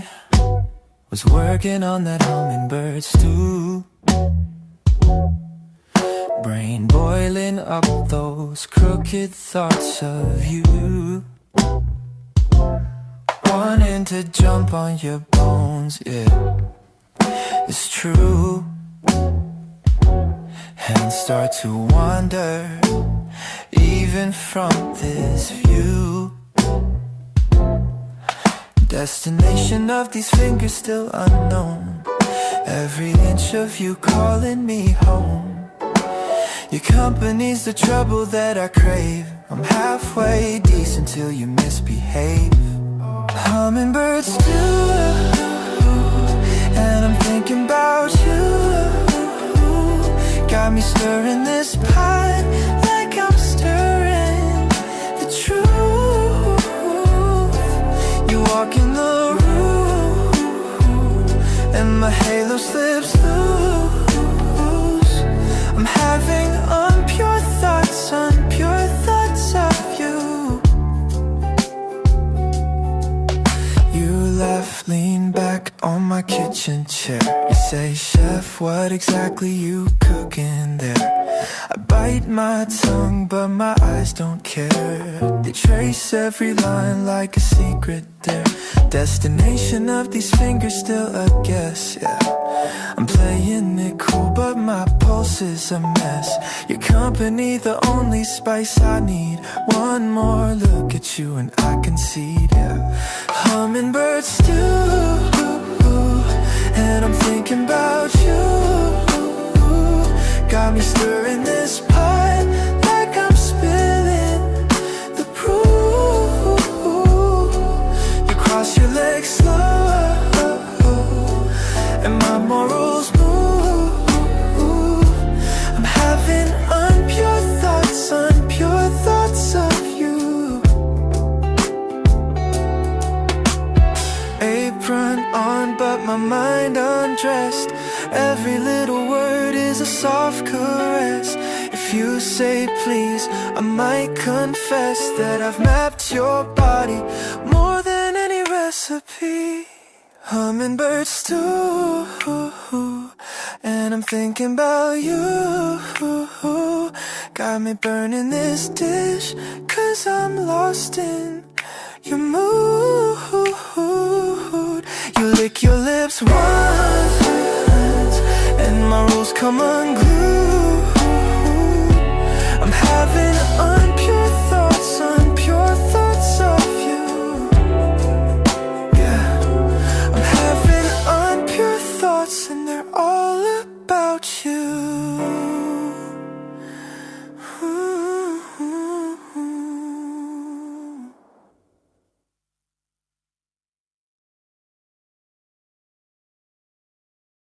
I was working on that hummingbird stew, brain boiling up those crooked thoughts of you, wanting to jump on your bones, yeah, it's true, and start to wander even from this view. Destination of these fingers still unknown, every inch of you calling me home. Your company's the trouble that I crave. I'm halfway decent till you misbehave. Hummingbirds do, and I'm thinking about you. Got me stirring this pot like I'm stirring the truth. You walk in the room and my halo slips loose. I'm having unpure thoughts of you. You laugh, lean back on my kitchen chair. You say, Chef, what exactly you cooking there? I bite my tongue, but my eyes don't care. They trace every line like a secret dare. Destination of these fingers still a guess, yeah. I'm playing it cool, but my pulse is a mess. Your company, the only spice I need. One more look at you and I concede, yeah. Hummingbirds do, and I'm thinking about you. Got me stirring this pot like I'm spilling the proof. You cross your legs slow, and my morals move. I'm having unpure thoughts of you. Apron on, but my mind undressed. Every little word is a soft caress. If you say please, I might confess that I've mapped your body more than any recipe. Hummingbirds do, and I'm thinking about you. Got me burning this dish, 'cause I'm lost in your mood. You lick your lips once, and my rules come unglued. I'm having